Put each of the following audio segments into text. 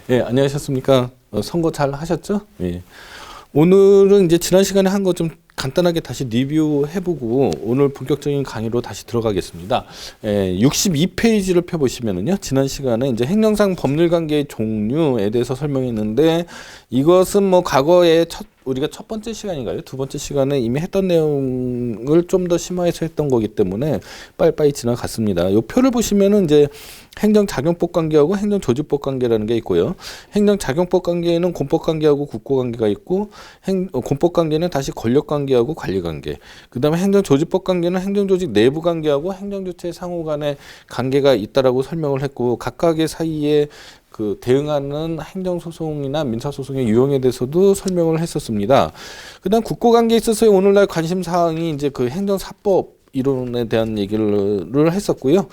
예, 안녕하셨습니까? 선거 잘 하셨죠? 예. 오늘은 이제 지난 시간에 한 거 좀 간단하게 다시 리뷰해보고 오늘 본격적인 강의로 다시 들어가겠습니다. 62페이지를 펴보시면은요, 지난 시간에 이제 행정상 법률 관계의 종류에 대해서 설명했는데 이것은 뭐 과거에 우리가 첫 번째 시간인가요? 두 번째 시간에 이미 했던 내용을 좀 더 심화해서 했던 거기 때문에 빨리빨리 지나갔습니다. 이 표를 보시면은 이제 행정작용법 관계하고 행정조직법 관계라는 게 있고요. 행정작용법 관계에는 공법 관계하고 국고 관계가 있고, 공법 관계는 다시 권력 관계하고 관리 관계. 그 다음에 행정조직법 관계는 행정조직 내부 관계하고 행정주체 상호 간의 관계가 있다라고 설명을 했고, 각각의 사이에 그 대응하는 행정소송이나 민사소송의 유형에 대해서도 설명을 했었습니다. 그 다음 국고관계에 있어서의 오늘날 관심사항이 이제 그 행정사법 이론에 대한 얘기를 했었고요.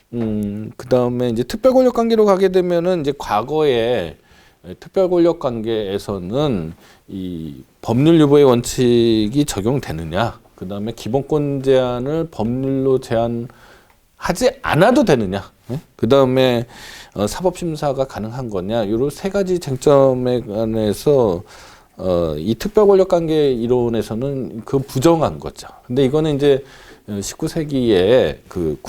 그 다음에 이제 특별권력 관계로 가게 되면은 이제 과거에 특별권력 관계에서는 이 법률 유보의 원칙이 적용되느냐, 그 다음에 기본권 제한을 법률로 제한하지 않아도 되느냐, 그 다음에 사법심사가 가능한 거냐, 이런 세 가지 쟁점에 관해서 이 특별권력 관계 이론에서는 그 부정한 거죠. 근데 이거는 이제 19세기에 그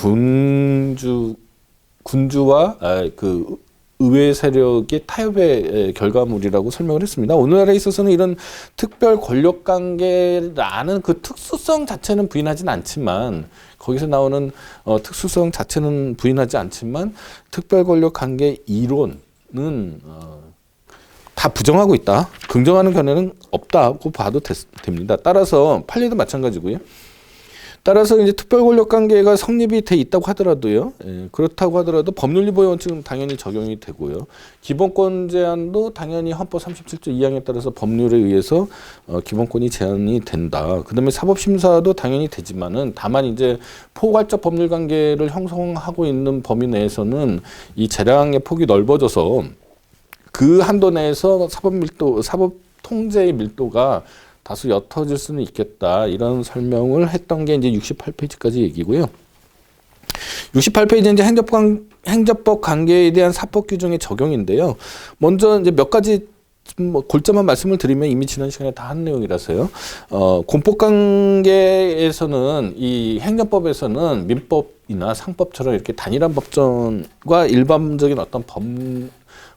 군주와 그 의회 세력의 타협의 결과물이라고 설명을 했습니다. 오늘날에 있어서는 이런 특별 권력 관계라는 그 특수성 자체는 부인하진 않지만, 거기서 나오는 특수성 자체는 부인하지 않지만 특별 권력 관계 이론은 다 부정하고 있다. 긍정하는 견해는 없다고 봐도 됩니다. 따라서 판례도 마찬가지고요. 따라서 이제 특별 권력 관계가 성립이 돼 있다고 하더라도요. 그렇다고 하더라도 법률 유보의 원칙은 당연히 적용이 되고요. 기본권 제한도 당연히 헌법 37조 2항에 따라서 법률에 의해서 기본권이 제한이 된다. 그다음에 사법 심사도 당연히 되지만은 다만 이제 포괄적 법률 관계를 형성하고 있는 범위 내에서는 이 재량의 폭이 넓어져서 그 한도 내에서 사법 통제의 밀도가 다소 옅어질 수는 있겠다. 이런 설명을 했던 게 이제 68페이지까지 얘기고요. 68페이지는 이제 행정법 관계에 대한 사법 규정의 적용인데요. 먼저 이제 몇 가지 뭐 골자만 말씀을 드리면 이미 지난 시간에 다 한 내용이라서요. 공법 관계에서는 이 행정법에서는 민법이나 상법처럼 이렇게 단일한 법전과 일반적인 어떤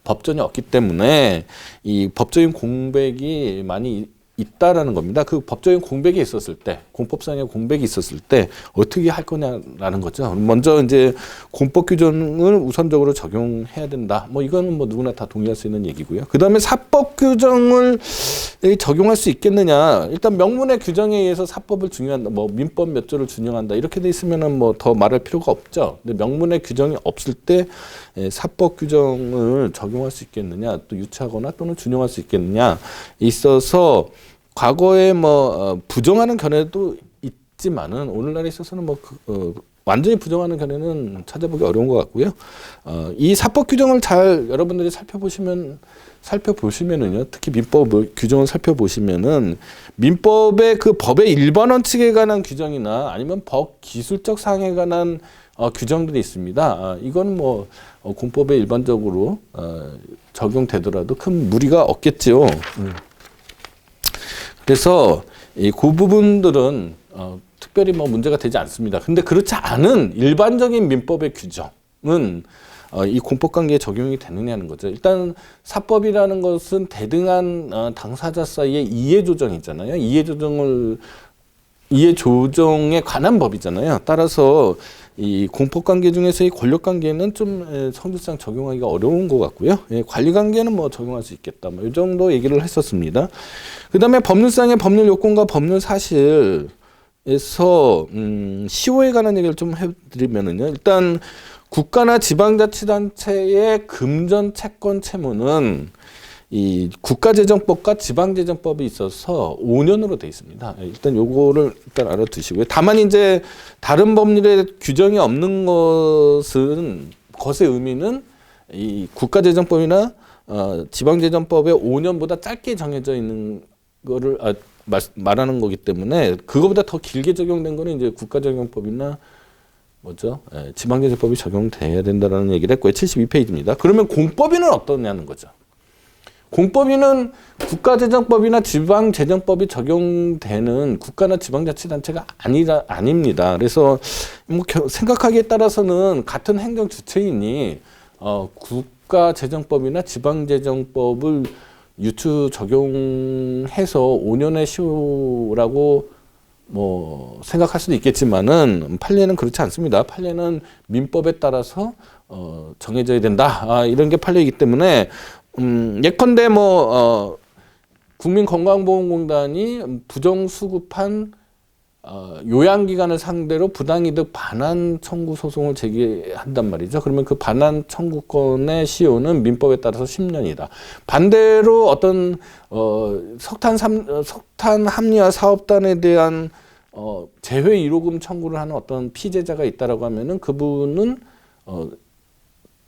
법전이 없기 때문에 이 법적인 공백이 많이 있다라는 겁니다. 그 법적인 공백이 있었을 때, 공법상의 공백이 있었을 때 어떻게 할 거냐라는 거죠. 먼저 이제 공법 규정을 우선적으로 적용해야 된다. 뭐 이거는 뭐 누구나 다 동의할 수 있는 얘기고요. 그 다음에 사법 규정을 적용할 수 있겠느냐. 일단 명문의 규정에 의해서 사법을 준용한다. 뭐 민법 몇 조를 준용한다. 이렇게 돼 있으면은 뭐 더 말할 필요가 없죠. 근데 명문의 규정이 없을 때 사법 규정을 적용할 수 있겠느냐, 또 유치하거나 또는 준용할 수 있겠느냐 있어서 과거에 뭐 부정하는 견해도 있지만은 오늘날에 있어서는 뭐 완전히 부정하는 견해는 찾아보기 어려운 것 같고요. 이 사법 규정을 잘 여러분들이 살펴보시면은요, 특히 민법 규정을 살펴보시면은 민법의 그 법의 일반 원칙에 관한 규정이나 아니면 법 기술적 사항에 관한 규정들이 있습니다. 이건 뭐 공법에 일반적으로 적용되더라도 큰 무리가 없겠지요. 그래서 그 부분들은 특별히 뭐 문제가 되지 않습니다. 근데 그렇지 않은 일반적인 민법의 규정은 이 공법관계에 적용이 되느냐는 거죠. 일단 사법이라는 것은 대등한 당사자 사이의 이해조정이잖아요. 이해조정에 관한 법이잖아요. 따라서 이 공법관계 중에서의 권력관계는 좀 성질상 적용하기가 어려운 것 같고요. 관리관계는 뭐 적용할 수 있겠다. 뭐 이 정도 얘기를 했었습니다. 그 다음에 법률상의 법률 요건과 법률 사실에서 시효에 관한 얘기를 좀 해드리면은요. 일단 국가나 지방자치단체의 금전 채권 채무는 이 국가재정법과 지방재정법이 있어서 5년으로 돼 있습니다. 일단 요거를 일단 알아두시고요. 다만 이제 다른 법률에 규정이 없는 것의 의미는 이 국가재정법이나 지방재정법의 5년보다 짧게 정해져 있는 거를 말하는 거기 때문에 그거보다 더 길게 적용된 거는 이제 국가재정법이나 뭐죠? 지방제재법이 적용돼야 된다라는 얘기를 했고요. 72페이지입니다. 그러면 공법위는 어떠냐는 거죠. 공법위는 국가재정법이나 지방재정법이 적용되는 국가나 지방자치단체가 아닙니다. 그래서 뭐 생각하기에 따라서는 같은 행정 주체이니 국가재정법이나 지방재정법을 유추 적용해서 5년의 시효라고 뭐 생각할 수도 있겠지만은 판례는 그렇지 않습니다. 판례는 민법에 따라서 정해져야 된다. 이런 게 판례이기 때문에 예컨대 국민건강보험공단이 부정수급한 요양기관을 상대로 부당이득 반환 청구 소송을 제기한단 말이죠. 그러면 그 반환 청구권의 시효는 민법에 따라서 10년이다. 반대로 어떤 석탄 합리화 사업단에 대한 재회 1호금 청구를 하는 어떤 피제자가 있다라고 하면은 그분은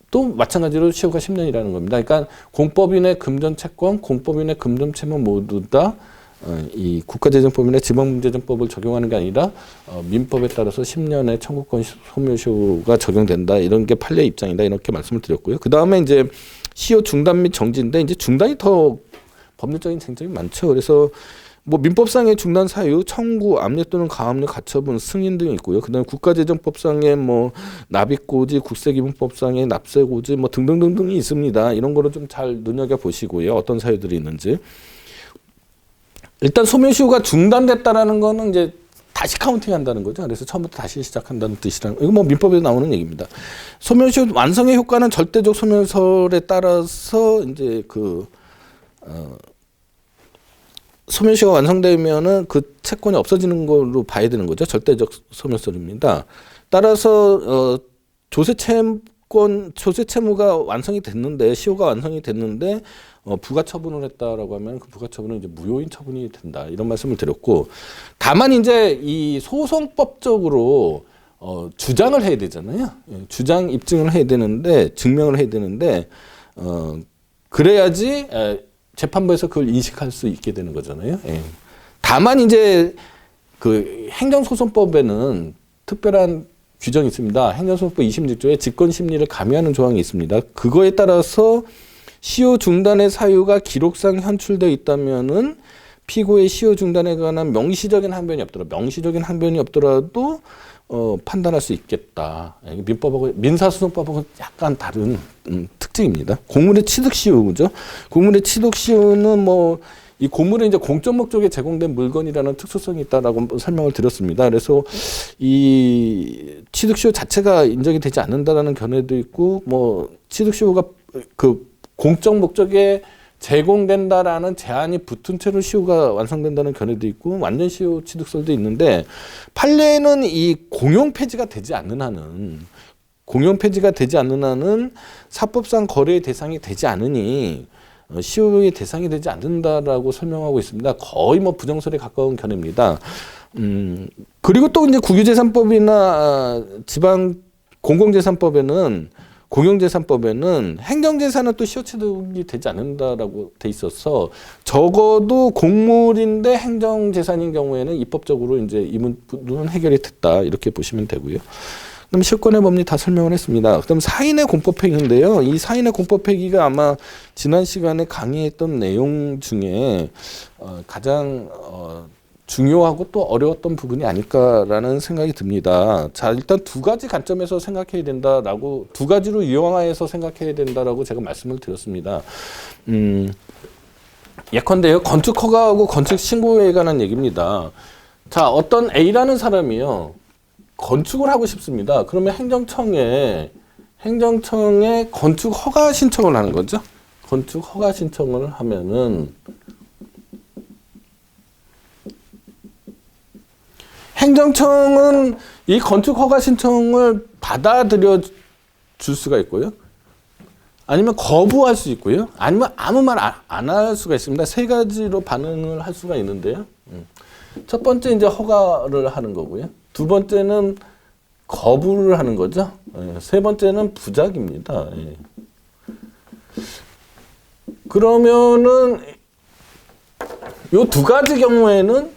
또 마찬가지로 시효가 10년이라는 겁니다. 그러니까 공법인의 금전채권, 공법인의 금전채무 모두 다 이 국가재정법이나 지방재정법을 적용하는 게 아니라 민법에 따라서 10년의 청구권 소멸시효가 적용된다. 이런 게 판례 입장이다. 이렇게 말씀을 드렸고요. 그 다음에 이제 시효 중단 및 정지인데 이제 중단이 더 법률적인 쟁점이 많죠. 그래서 뭐 민법상의 중단 사유, 청구, 압류 또는 가압류, 가처분, 승인 등이 있고요. 그다음에 국가재정법상의 뭐 납입고지, 국세기본법상의 납세고지 뭐 등등등등이 있습니다. 이런 거를 좀 잘 눈여겨 보시고요. 어떤 사유들이 있는지. 일단 소멸시효가 중단됐다라는 거는 이제 다시 카운팅한다는 거죠. 그래서 처음부터 다시 시작한다는 뜻이라는 이거 뭐 민법에서 나오는 얘기입니다. 소멸시효 완성의 효과는 절대적 소멸설에 따라서 이제 소멸시효가 완성되면은 그 채권이 없어지는 걸로 봐야 되는 거죠. 절대적 소멸설입니다. 따라서 조세 채무가 완성이 됐는데 시효가 완성이 됐는데 부가 처분을 했다라고 하면 그 부가 처분은 이제 무효인 처분이 된다. 이런 말씀을 드렸고 다만 이제 이 소송법적으로 주장을 해야 되잖아요. 주장 입증을 해야 되는데 증명을 해야 되는데 그래야지 재판부에서 그걸 인식할 수 있게 되는 거잖아요. 다만 이제 그 행정소송법에는 특별한 규정이 있습니다. 행정소송법 26조에 직권심리를 가미하는 조항이 있습니다. 그거에 따라서 시효 중단의 사유가 기록상 현출되어 있다면은 피고의 시효 중단에 관한 명시적인 항변이 없더라도 판단할 수 있겠다. 민법하고 민사소송법하고 약간 다른 특징입니다. 공물의 취득시효죠. 공물의 취득시효는 뭐 이 공물은 이제 공적 목적에 제공된 물건이라는 특수성이 있다라고 설명을 드렸습니다. 그래서 이 취득시효 자체가 인정이 되지 않는다라는 견해도 있고, 뭐 취득시효가 그 공적 목적에 제공된다라는 제한이 붙은 채로 시효가 완성된다는 견해도 있고, 완전 시효 취득설도 있는데 판례는 이 공용 폐지가 되지 않는 한은 사법상 거래의 대상이 되지 않으니 시효의 대상이 되지 않는다라고 설명하고 있습니다. 거의 뭐 부정설에 가까운 견해입니다. 그리고 또 이제 국유재산법이나 지방 공공재산법에는 행정재산은 또 시효취득이 되지 않는다라고 돼 있어서 적어도 공물인데 행정재산인 경우에는 입법적으로 이제 이 부분은 해결이 됐다 이렇게 보시면 되고요. 그럼 실권의 법리 다 설명을 했습니다. 그럼 사인의 공법행위인데요. 이 사인의 공법행위가 아마 지난 시간에 강의했던 내용 중에 가장 중요하고 또 어려웠던 부분이 아닐까라는 생각이 듭니다. 자, 일단 두 가지 관점에서 생각해야 된다라고, 두 가지로 유형화해서 생각해야 된다라고 제가 말씀을 드렸습니다. 예컨대요, 건축 허가하고 건축 신고에 관한 얘기입니다. 자, 어떤 A라는 사람이요, 건축을 하고 싶습니다. 그러면 행정청에 건축 허가 신청을 하는 거죠. 건축 허가 신청을 하면은 행정청은 이 건축 허가 신청을 받아들여 줄 수가 있고요. 아니면 거부할 수 있고요. 아니면 아무 말 안 할 수가 있습니다. 세 가지로 반응을 할 수가 있는데요. 첫 번째 이제 허가를 하는 거고요. 두 번째는 거부를 하는 거죠. 세 번째는 부작입니다. 그러면은 요 두 가지 경우에는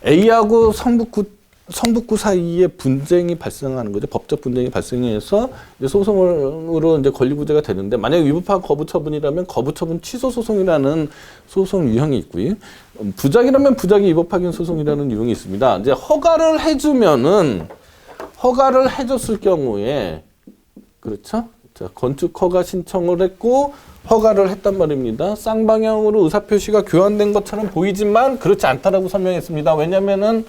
A하고 성북구 성북구 사이에 분쟁이 발생하는 거죠. 법적 분쟁이 발생해서 이제 소송으로 이제 권리구제가 되는데, 만약에 위법한 거부처분이라면 거부처분 취소 소송이라는 소송 유형이 있고요. 부작이라면 부작위 위법 확인 소송이라는 유형이 있습니다. 이제 허가를 해줬을 경우에, 그렇죠? 자, 건축 허가 신청을 했고 허가를 했단 말입니다. 쌍방향으로 의사표시가 교환된 것처럼 보이지만 그렇지 않다라고 설명했습니다. 왜냐면은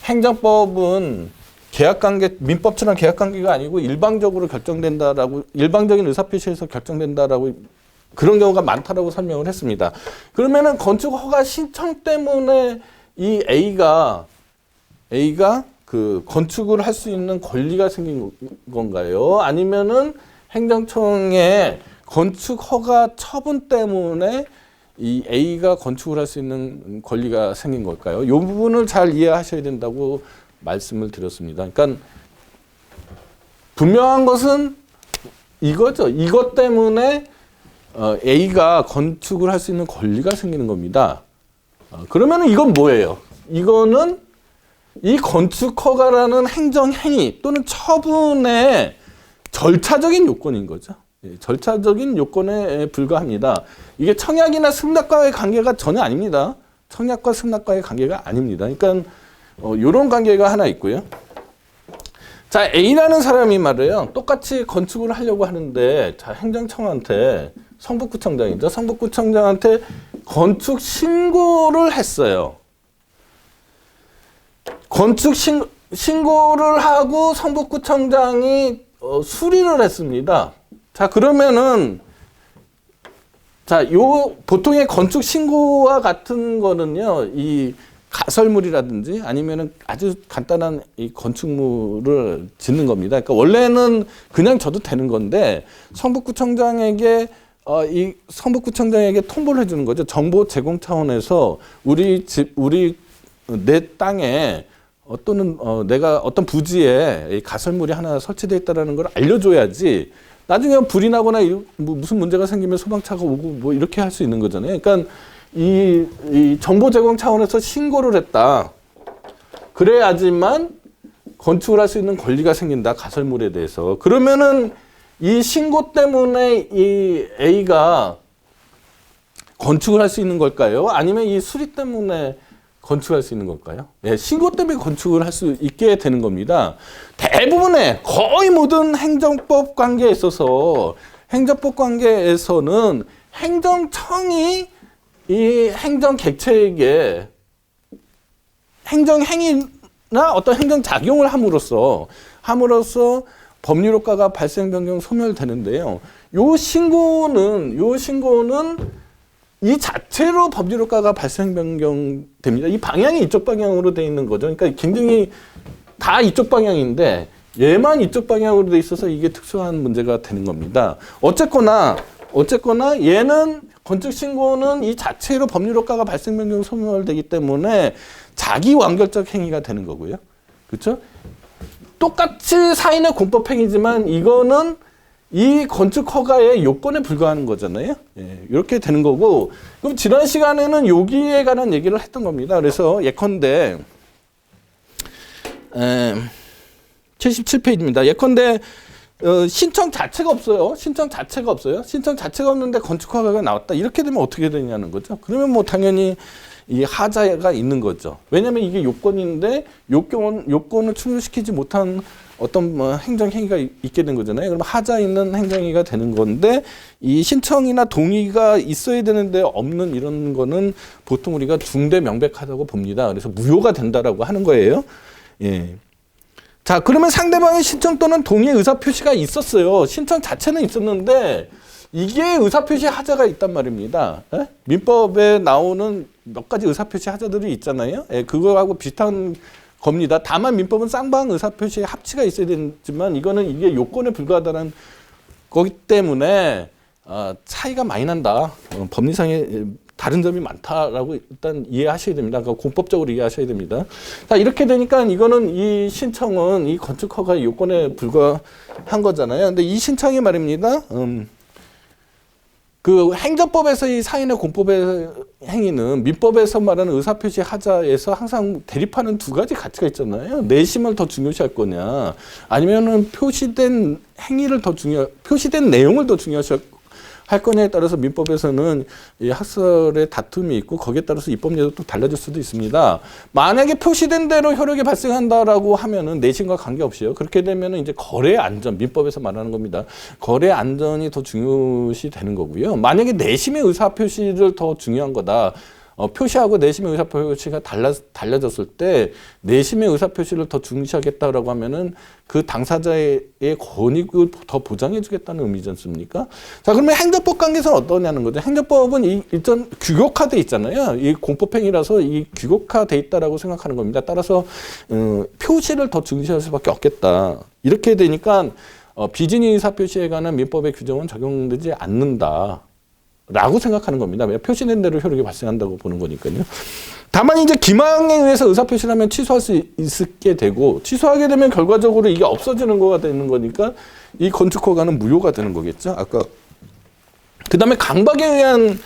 행정법은 계약관계, 민법처럼 계약관계가 아니고 일방적으로 결정된다라고, 일방적인 의사표시에서 결정된다라고, 그런 경우가 많다라고 설명을 했습니다. 그러면은 건축 허가 신청 때문에 이 A가 그 건축을 할 수 있는 권리가 생긴 건가요? 아니면은 행정청의 건축 허가 처분 때문에 이 A가 건축을 할 수 있는 권리가 생긴 걸까요? 이 부분을 잘 이해하셔야 된다고 말씀을 드렸습니다. 그러니까 분명한 것은 이거죠. 이것 때문에 A가 건축을 할 수 있는 권리가 생기는 겁니다. 그러면 이건 뭐예요? 이거는 이 건축 허가라는 행정행위 또는 처분의 절차적인 요건인 거죠. 절차적인 요건에 불과합니다. 이게 청약이나 승낙과의 관계가 전혀 아닙니다. 청약과 승낙과의 관계가 아닙니다. 그러니까 이런 관계가 하나 있고요. 자, A라는 사람이 말이에요. 똑같이 건축을 하려고 하는데, 자, 행정청한테, 성북구청장이죠. 성북구청장한테 건축 신고를 했어요. 건축 신고를 하고 성북구청장이 수리를 했습니다. 자, 그러면은, 자, 보통의 건축 신고와 같은 거는요, 이 가설물이라든지 아니면은 아주 간단한 이 건축물을 짓는 겁니다. 그러니까 원래는 그냥 줘도 되는 건데, 성북구청장에게 통보를 해주는 거죠. 정보 제공 차원에서 내 땅에 또는 내가 어떤 부지에 가설물이 하나 설치되어 있다는 걸 알려줘야지, 나중에 불이 나거나 무슨 문제가 생기면 소방차가 오고 뭐 이렇게 할 수 있는 거잖아요. 그러니까 이 정보 제공 차원에서 신고를 했다. 그래야지만 건축을 할 수 있는 권리가 생긴다. 가설물에 대해서. 그러면은 이 신고 때문에 이 A가 건축을 할 수 있는 걸까요? 아니면 이 수리 때문에 건축할 수 있는 걸까요? 네, 신고 때문에 건축을 할 수 있게 되는 겁니다. 대부분의 거의 모든 행정법 관계에 있어서, 행정법 관계에서는 행정청이 이 행정 객체에게 행정행위나 어떤 행정작용을 함으로써 법률 효과가 발생 변경 소멸되는데요. 요 신고는 이 자체로 법률 효과가 발생 변경됩니다. 이 방향이 이쪽 방향으로 돼 있는 거죠. 그러니까 굉장히 다 이쪽 방향인데 얘만 이쪽 방향으로 돼 있어서 이게 특수한 문제가 되는 겁니다. 어쨌거나 얘는 건축 신고는 이 자체로 법률 효과가 발생 변경 소멸되기 때문에 자기 완결적 행위가 되는 거고요. 그렇죠? 똑같이 사인의 공법 행위지만 이거는 이 건축 허가의 요건에 불과하는 거잖아요. 예, 이렇게 되는 거고, 그럼 지난 시간에는 여기에 관한 얘기를 했던 겁니다. 그래서 예컨대 77페이지입니다. 예컨대 신청 자체가 없어요. 신청 자체가 없는데 건축 허가가 나왔다. 이렇게 되면 어떻게 되냐는 거죠. 그러면 뭐 당연히 이 하자가 있는 거죠. 왜냐하면 이게 요건인데 요건을 충족시키지 못한 어떤 행정행위가 있게 된 거잖아요. 그럼 하자 있는 행정행위가 되는 건데, 이 신청이나 동의가 있어야 되는데 없는 이런 거는 보통 우리가 중대 명백하다고 봅니다. 그래서 무효가 된다라고 하는 거예요. 예. 자, 그러면 상대방의 신청 또는 동의 의사표시가 있었어요. 신청 자체는 있었는데 이게 의사표시 하자가 있단 말입니다. 예? 민법에 나오는 몇 가지 의사표시 하자들이 있잖아요. 예, 그거하고 비슷한 겁니다. 다만 민법은 쌍방 의사표시의 합치가 있어야 되지만 이거는 이게 요건에 불과하다는 거기 때문에 차이가 많이 난다. 법리상에 다른 점이 많다라고 일단 이해하셔야 됩니다. 그러니까 공법적으로 이해하셔야 됩니다. 자, 이렇게 되니까 이거는 이 신청은 이 건축 허가 요건에 불과한 거잖아요. 근데 이 신청이 말입니다. 그 행정법에서 이 사인의 공법의 행위는 민법에서 말하는 의사표시 하자에서 항상 대립하는 두 가지 가치가 있잖아요. 내심을 더 중요시할 거냐, 아니면은 표시된 행위를 표시된 내용을 더 중요시할 할 거냐에 따라서 민법에서는 이 학설의 다툼이 있고 거기에 따라서 입법례도 또 달라질 수도 있습니다. 만약에 표시된 대로 효력이 발생한다라고 하면은 내심과 관계없이요. 그렇게 되면은 이제 거래 안전, 민법에서 말하는 겁니다. 거래 안전이 더 중요시 되는 거고요. 만약에 내심의 의사 표시를 더 중요한 거다. 표시하고 내심의 의사표시가 달라졌을 때 내심의 의사표시를 더 중시하겠다라고 하면은 그 당사자의 권익을 더 보장해 주겠다는 의미지 않습니까? 자, 그러면 행정법 관계에서는 어떠냐는 거죠. 행정법은 일단 규격화돼 있잖아요. 이 공법행위라서 이 규격화돼 있다라고 생각하는 겁니다. 따라서 표시를 더 중시할 수밖에 없겠다. 이렇게 되니까 비진의 의사표시에 관한 민법의 규정은 적용되지 않는다. 라고 생각하는 겁니다. 표시된 대로 효력이 발생한다고 보는 거니까요. 다만 이제 기망에 의해서 의사표시를 하면 취소할 수 있게 되고, 취소하게 되면 결과적으로 이게 없어지는 거가 되는 거니까 이 건축허가는 무효가 되는 거겠죠. 아까 그 다음에 강박에 의한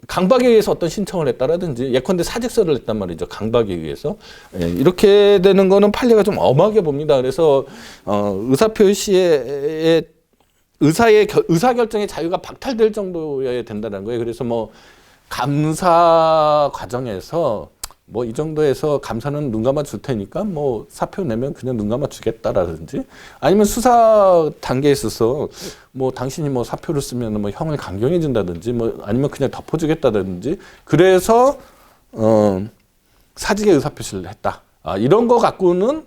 강박에 의해서 어떤 신청을 했다라든지, 예컨대 사직서를 냈단 말이죠. 강박에 의해서. 이렇게 되는 거는 판례가 좀 엄하게 봅니다. 그래서 의사표시에 의사결정의 자유가 박탈될 정도여야 된다는 거예요. 그래서 뭐 감사 과정에서 뭐 이 정도에서 감사는 눈 감아 줄 테니까 뭐 사표 내면 그냥 눈 감아 주겠다라든지, 아니면 수사 단계에 있어서 뭐 당신이 뭐 사표를 쓰면 뭐 형을 강경해 준다든지, 뭐 아니면 그냥 덮어주겠다든지, 그래서 사직의 의사표시를 했다. 이런 거 갖고는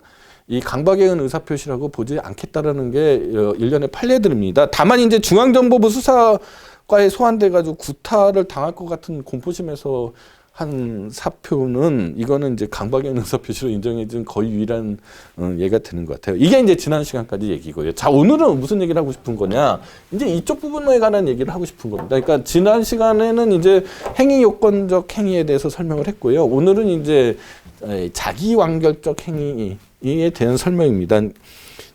이 강박에 의한 의사표시라고 보지 않겠다라는 게 일련의 판례들입니다. 다만 이제 중앙정보부 수사과에 소환돼가지고 구타를 당할 것 같은 공포심에서 한 사표는, 이거는 이제 강박에 의한 의사표시로 인정해준 거의 유일한 예가 되는 것 같아요. 이게 이제 지난 시간까지 얘기고요. 자, 오늘은 무슨 얘기를 하고 싶은 거냐? 이제 이쪽 부분에 관한 얘기를 하고 싶은 겁니다. 그러니까 지난 시간에는 이제 행위 요건적 행위에 대해서 설명을 했고요. 오늘은 이제 자기완결적 행위에 대한 설명입니다.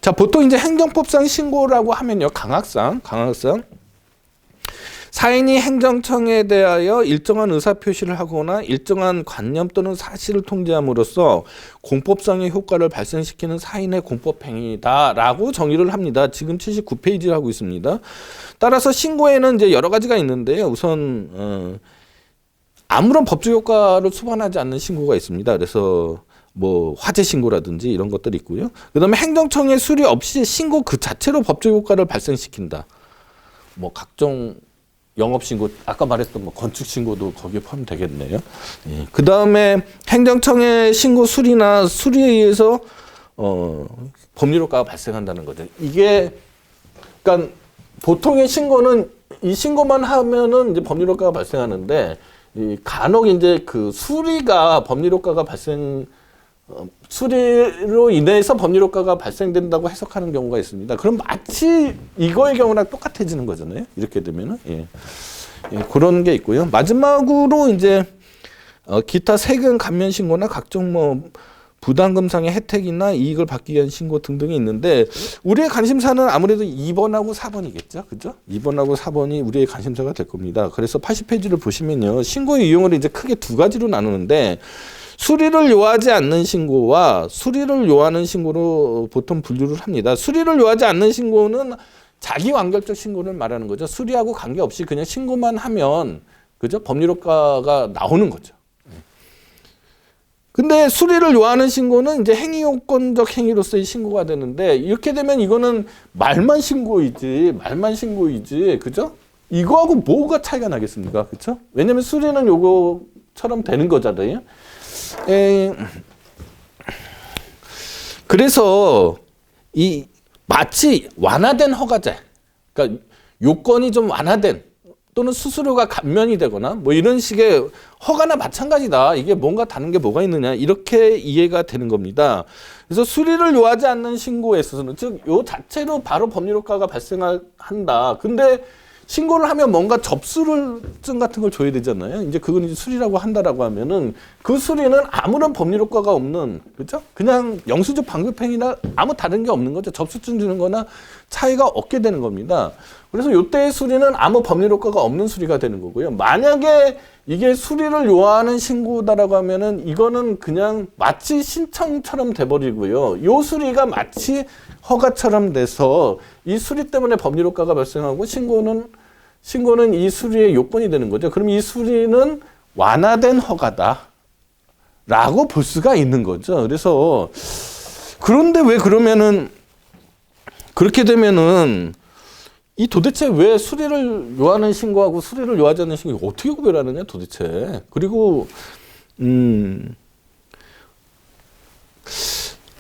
자, 보통 이제 행정법상 신고라고 하면요, 강학상 사인이 행정청에 대하여 일정한 의사표시를 하거나 일정한 관념 또는 사실을 통지함으로써 공법상의 효과를 발생시키는 사인의 공법행위다라고 정의를 합니다. 지금 79페이지를 하고 있습니다. 따라서 신고에는 이제 여러 가지가 있는데요. 우선 아무런 법적 효과를 수반하지 않는 신고가 있습니다. 그래서 뭐 화재 신고라든지 이런 것들이 있고요. 그다음에 행정청의 수리 없이 신고 그 자체로 법적 효과를 발생시킨다. 뭐 각종 영업 신고, 아까 말했던 뭐 건축 신고도 거기에 포함되겠네요. 예. 그다음에 행정청의 신고 수리나 수리에 의해서 법률 효과가 발생한다는 거죠. 이게 그러니까 보통의 신고는 이 신고만 하면은 이제 법률 효과가 발생하는데, 간혹 이제 그 수리가 법률 효과가 수리로 인해서 법률 효과가 발생된다고 해석하는 경우가 있습니다. 그럼 마치 이거의 경우랑 똑같아지는 거잖아요. 이렇게 되면은 그런 게 있고요. 마지막으로 이제 기타 세금 감면 신고나 각종 뭐 부담금상의 혜택이나 이익을 받기 위한 신고 등등이 있는데, 우리의 관심사는 아무래도 2번하고 4번이겠죠. 그죠? 2번하고 4번이 우리의 관심사가 될 겁니다. 그래서 80페이지를 보시면요, 신고의 유형을 이제 크게 두 가지로 나누는데, 수리를 요하지 않는 신고와 수리를 요하는 신고로 보통 분류를 합니다. 수리를 요하지 않는 신고는 자기완결적 신고를 말하는 거죠. 수리하고 관계없이 그냥 신고만 하면, 그죠? 법률 효과가 나오는 거죠. 근데 수리를 요하는 신고는 이제 행위 요건적 행위로서의 신고가 되는데, 이렇게 되면 이거는 말만 신고이지, 그죠? 이거하고 뭐가 차이가 나겠습니까? 그죠? 왜냐면 수리는 요거처럼 되는 거잖아요. 그래서 이 마치 완화된 허가제, 그러니까 요건이 좀 완화된, 또는 수수료가 감면이 되거나 뭐 이런 식의 허가나 마찬가지다. 이게 뭔가 다른 게 뭐가 있느냐, 이렇게 이해가 되는 겁니다. 그래서 수리를 요하지 않는 신고에 있어서는, 즉 요 자체로 바로 법률 효과가 발생한다. 근데 신고를 하면 뭔가 접수증 같은 걸 줘야 되잖아요. 이제 그건 이제 수리라고 한다라고 하면은 그 수리는 아무런 법률 효과가 없는, 그죠? 그냥 영수증 반급행위나 아무 다른 게 없는 거죠. 접수증 주는 거나 차이가 없게 되는 겁니다. 그래서 이때의 수리는 아무 법률 효과가 없는 수리가 되는 거고요. 만약에 이게 수리를 요하는 신고다라고 하면은 이거는 그냥 마치 신청처럼 돼버리고요. 요 수리가 마치 허가처럼 돼서 이 수리 때문에 법률 효과가 발생하고 신고는 이 수리의 요건이 되는 거죠. 그럼 이 수리는 완화된 허가다라고 볼 수가 있는 거죠. 그래서 그런데 왜 그러면은 그렇게 되면은 이 도대체 왜 수리를 요하는 신고하고 수리를 요하지 않는 신고 어떻게 구별하느냐 도대체. 그리고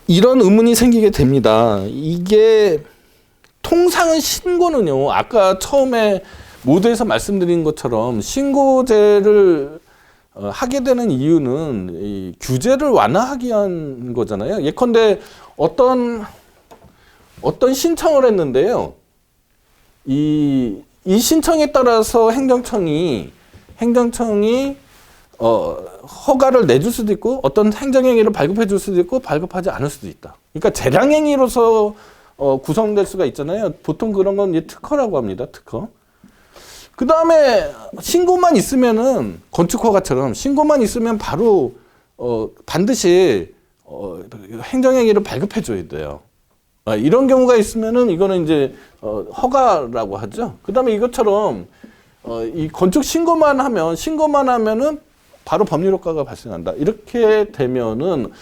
이런 의문이 생기게 됩니다. 이게 통상은 신고는요. 아까 처음에 모두에서 말씀드린 것처럼 신고제를 하게 되는 이유는 이 규제를 완화하기 위한 거잖아요. 예컨대 어떤 신청을 했는데요. 이 신청에 따라서 행정청이 허가를 내줄 수도 있고 어떤 행정행위를 발급해 줄 수도 있고 발급하지 않을 수도 있다. 그러니까 재량행위로서 구성될 수가 있잖아요. 보통 그런 건 이제 특허라고 합니다. 특허. 그 다음에 신고만 있으면은 건축허가처럼 신고만 있으면 바로 반드시 행정행위를 발급해 줘야 돼요. 이런 경우가 있으면은 이거는 이제 허가라고 하죠. 그다음에 이것처럼 이 건축 신고만 하면은 바로 법률 효과가 발생한다. 이렇게 되면은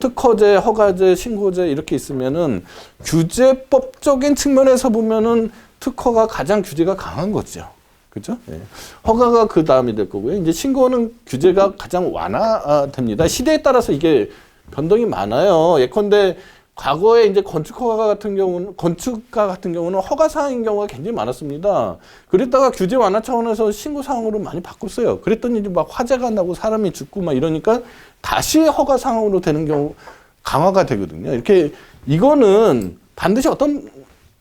특허제, 허가제, 신고제 이렇게 있으면은 규제법적인 측면에서 보면은 특허가 가장 규제가 강한 거죠. 그죠? 예. 허가가 그 다음이 될 거고요. 이제 신고는 규제가 가장 완화됩니다. 시대에 따라서 이게 변동이 많아요. 예컨대 과거에 이제 건축가 같은 경우는 허가 사항인 경우가 굉장히 많았습니다. 그랬다가 규제 완화 차원에서 신고 사항으로 많이 바꿨어요. 그랬더니 이제 막 화재가 나고 사람이 죽고 막 이러니까 다시 허가 사항으로 되는 경우 강화가 되거든요. 이렇게 이거는 반드시 어떤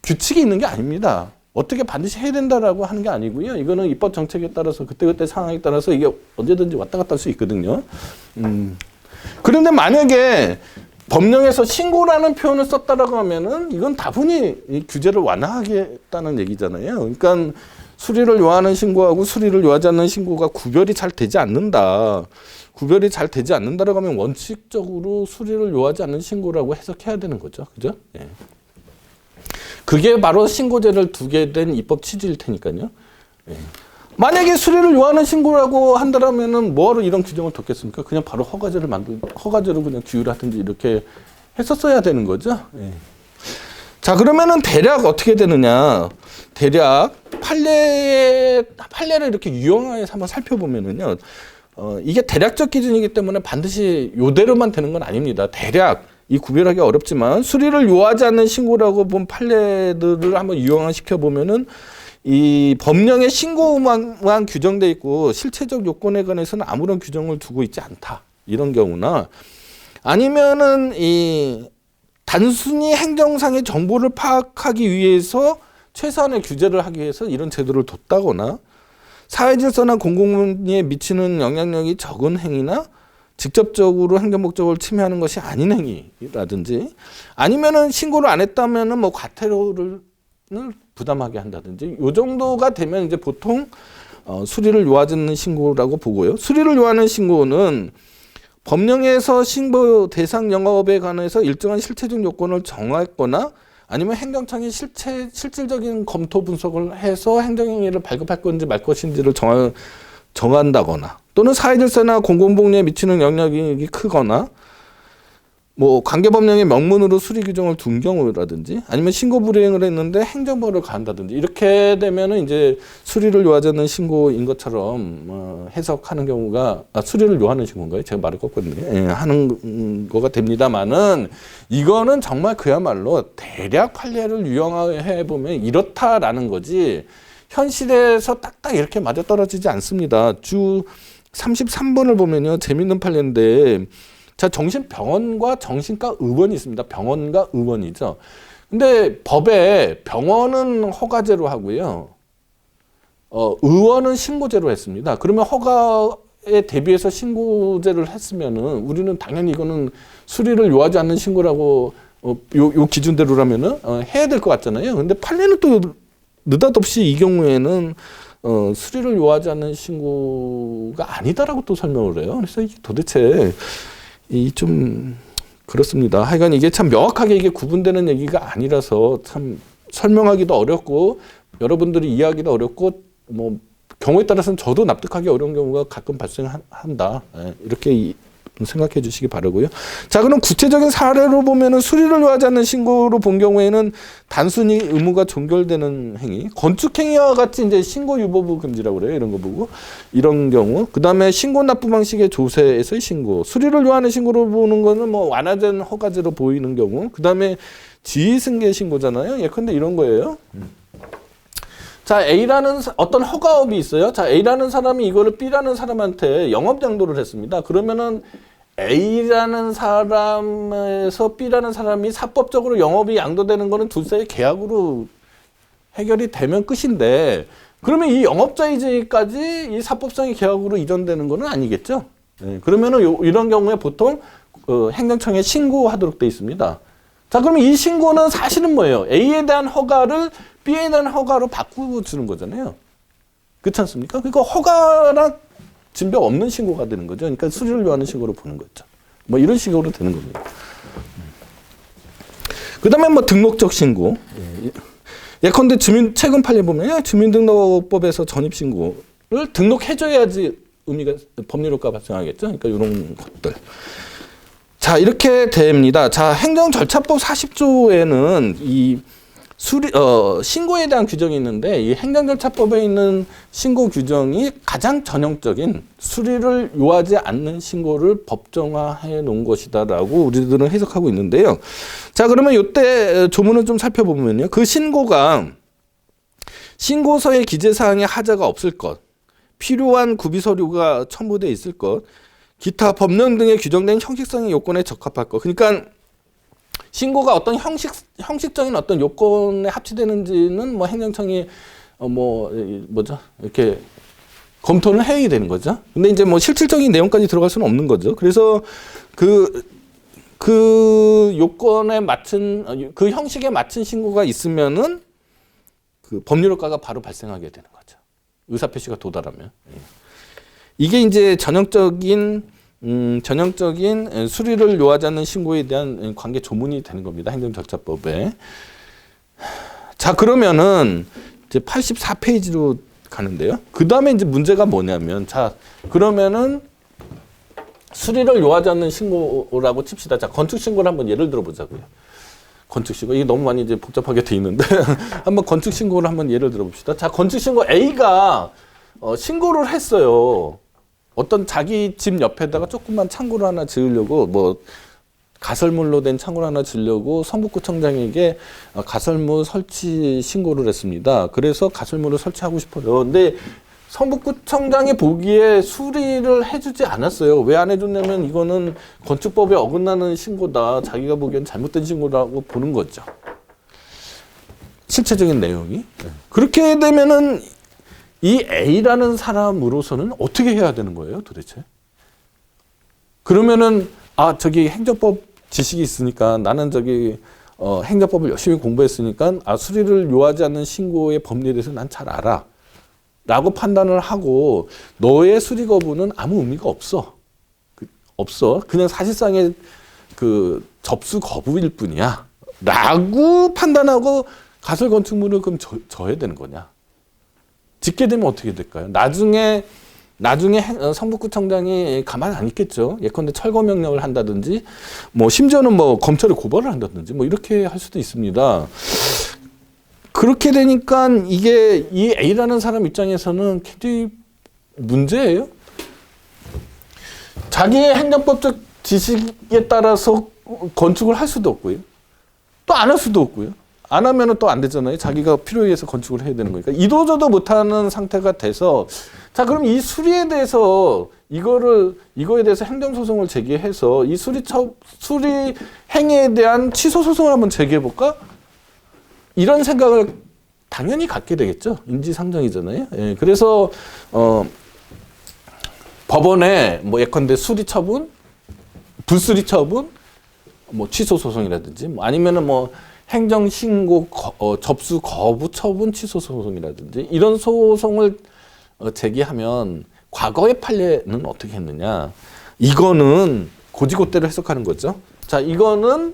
규칙이 있는 게 아닙니다. 어떻게 반드시 해야 된다라고 하는 게 아니고요. 이거는 입법 정책에 따라서 그때그때 상황에 따라서 이게 언제든지 왔다 갔다 할 수 있거든요. 그런데 만약에 법령에서 신고라는 표현을 썼다라고 하면은 이건 다분히 이 규제를 완화하겠다는 얘기잖아요. 그러니까 수리를 요하는 신고하고 수리를 요하지 않는 신고가 구별이 잘 되지 않는다. 구별이 잘 되지 않는다라고 하면 원칙적으로 수리를 요하지 않는 신고라고 해석해야 되는 거죠. 그죠? 예. 그게 바로 신고제를 두게 된 입법 취지일 테니까요. 예. 만약에 수리를 요하는 신고라고 한다면은 뭐하러 이런 규정을 뒀겠습니까? 그냥 바로 허가제로 그냥 규율하든지 이렇게 했었어야 되는 거죠. 예. 자, 그러면은 대략 어떻게 되느냐? 대략 판례를 이렇게 유형화해서 한번 살펴보면은요. 이게 대략적 기준이기 때문에 반드시 요대로만 되는 건 아닙니다. 대략 이 구별하기 어렵지만 수리를 요하지 않는 신고라고 본 판례들을 한번 유형화시켜 보면은 이 법령에 신고만 규정돼 있고 실체적 요건에 관해서는 아무런 규정을 두고 있지 않다. 이런 경우나 아니면은 이 단순히 행정상의 정보를 파악하기 위해서 최소한의 규제를 하기 위해서 이런 제도를 뒀다거나 사회질서나 공공분리에 미치는 영향력이 적은 행위나 직접적으로 행정 목적을 침해하는 것이 아닌 행위라든지 아니면은 신고를 안 했다면은 뭐 과태료를 부담하게 한다든지 요 정도가 되면 이제 보통 수리를 요하지 않는 신고라고 보고요. 수리를 요하는 신고는 법령에서 신고 대상 영업에 관해서 일정한 실체적 요건을 정했거나 아니면 행정청이 실질적인 검토 분석을 해서 행정행위를 발급할 건지 말 것인지를 정한다거나 또는 사회질서나 공공복리에 미치는 영향력이 크거나 뭐 관계법령의 명문으로 수리 규정을 둔 경우라든지 아니면 신고 불이행을 했는데 행정벌을 가한다든지 이렇게 되면은 이제 수리를 요하지 않는 신고인 것처럼 해석하는 경우가 수리를 요하는 신고인가요? 제가 말을 꺾었는데 예, 하는 거가 됩니다만은 이거는 정말 그야말로 대략 판례를 유형화해 보면 이렇다라는 거지 현실에서 딱딱 이렇게 맞아 떨어지지 않습니다. 주 33번을 보면요 재밌는 판례인데. 자, 정신병원과 정신과 의원이 있습니다. 병원과 의원이죠. 근데 법에 병원은 허가제로 하고요. 의원은 신고제로 했습니다. 그러면 대비해서 신고제를 했으면은 우리는 당연히 이거는 수리를 요하지 않는 신고라고 요 기준대로라면은 해야 될 것 같잖아요. 근데 판례는 또 느닷없이 이 경우에는 수리를 요하지 않는 신고가 아니다라고 또 설명을 해요. 그래서 이게 도대체 좀 그렇습니다. 하여간 이게 참 명확하게 이게 구분되는 얘기가 아니라서 참 설명하기도 어렵고 여러분들이 이해하기도 어렵고 뭐 경우에 따라서는 저도 납득하기 어려운 경우가 가끔 발생한다. 이렇게 생각해 주시기 바라고요. 자, 그럼 구체적인 사례로 보면은 수리를 요하지 않는 신고로 본 경우에는 단순히 의무가 종결되는 행위, 건축 행위와 같이 이제 신고 유보부 금지라고 그래요. 이런 거 보고 이런 경우, 그 다음에 신고 납부 방식의 조세에서의 신고, 수리를 요하는 신고로 보는 거는 뭐 완화된 허가제로 보이는 경우, 그 다음에 지휘승계 신고잖아요. 예컨대 이런 거예요. 자, A라는 어떤 허가업이 있어요. 자, A라는 사람이 이거를 B라는 사람한테 영업 양도를 했습니다. 그러면은 A라는 사람에서 B라는 사람이 사법적으로 영업이 양도되는 거는 둘 사이 계약으로 해결이 되면 끝인데, 그러면 이 영업자의제까지 이 사법성의 계약으로 이전되는 거는 아니겠죠. 그러면은 이런 경우에 보통 행정청에 신고하도록 돼 있습니다. 자, 그러면 이 신고는 사실은 뭐예요? A에 대한 허가를 B에 대한 허가로 바꾸고 주는 거잖아요. 그렇지 않습니까? 그러니까 허가랑 진별 없는 신고가 되는 거죠. 그러니까 수리를 요하는 신고로 보는 거죠. 뭐 이런 식으로 되는 겁니다. 그 다음에 뭐 등록적 신고. 예컨대 최근 판례 보면 주민등록법에서 전입신고를 등록해줘야지 법률효과가 발생하겠죠. 그러니까 이런 것들. 자, 이렇게 됩니다. 자, 행정절차법 40조에는 이 신고에 대한 규정이 있는데, 이 행정절차법에 있는 신고 규정이 가장 전형적인 수리를 요하지 않는 신고를 법정화해 놓은 것이다라고 우리들은 해석하고 있는데요. 자, 그러면 이때 조문을 좀 살펴보면요. 그 신고가 신고서의 기재사항에 하자가 없을 것, 필요한 구비서류가 첨부되어 있을 것, 기타 법령 등에 규정된 형식성의 요건에 적합할 것. 그러니까 신고가 어떤 형식적인 어떤 요건에 합치되는지는 뭐 행정청이 이렇게 검토를 해야 되는 거죠. 근데 이제 뭐 실질적인 내용까지 들어갈 수는 없는 거죠. 그래서 그 요건에 맞춘 그 형식에 맞춘 신고가 있으면은 그 법률효과가 바로 발생하게 되는 거죠. 의사표시가 도달하면. 이게 이제 전형적인 수리를 요하지 않는 신고에 대한 관계 조문이 되는 겁니다. 행정절차법에. 자, 그러면은 이제 84페이지로 가는데요. 그 다음에 이제 문제가 뭐냐면, 자, 그러면은 수리를 요하지 않는 신고라고 칩시다. 자, 건축신고를 한번 예를 들어 보자고요. 건축신고. 이게 너무 많이 이제 복잡하게 돼 있는데, 한번 건축신고를 한번 예를 들어 봅시다. 자, 건축신고 A가 신고를 했어요. 어떤 자기 집 옆에다가 조그만 창고를 하나 지으려고, 뭐 가설물로 된 창고를 하나 지으려고 성북구청장에게 가설물 설치 신고를 했습니다. 그래서 가설물을 설치하고 싶어요. 근데 성북구청장이 보기에 수리를 해주지 않았어요. 왜 안 해줬냐면 이거는 건축법에 어긋나는 신고다. 자기가 보기엔 잘못된 신고라고 보는 거죠. 실체적인 내용이. 그렇게 되면은 이 A라는 사람으로서는 어떻게 해야 되는 거예요, 도대체? 그러면은 저기 행정법 지식이 있으니까 나는 저기 행정법을 열심히 공부했으니까 수리를 요하지 않는 신고의 법리에 대해서 난 잘 알아. 라고 판단을 하고 너의 수리 거부는 아무 의미가 없어. 없어. 그냥 사실상의 그 접수 거부일 뿐이야. 라고 판단하고 가설 건축물을 그럼 져야 되는 거냐? 짓게 되면 어떻게 될까요? 나중에 성북구청장이 가만 안 있겠죠. 예컨대 철거 명령을 한다든지, 뭐 심지어는 뭐 검찰에 고발을 한다든지, 뭐 이렇게 할 수도 있습니다. 그렇게 되니까 이게 이 A라는 사람 입장에서는 굉장히 문제예요. 자기의 행정법적 지식에 따라서 건축을 할 수도 없고요. 또 안 할 수도 없고요. 안 하면은 또 안 되잖아요. 자기가 필요에 의해서 건축을 해야 되는 거니까. 이도저도 못하는 상태가 돼서, 자, 그럼 이 수리에 대해서 이거에 대해서 행정소송을 제기해서 이 수리 행위에 대한 취소소송을 한번 제기해볼까? 이런 생각을 당연히 갖게 되겠죠. 인지상정이잖아요. 예, 그래서 법원에 뭐 예컨대 수리 처분, 불수리 처분, 뭐 취소 소송이라든지 뭐 아니면은 뭐 행정 신고 접수 거부 처분 취소 소송이라든지 이런 소송을 제기하면 과거의 판례는 어떻게 했느냐? 이거는 고지고대로 해석하는 거죠. 자, 이거는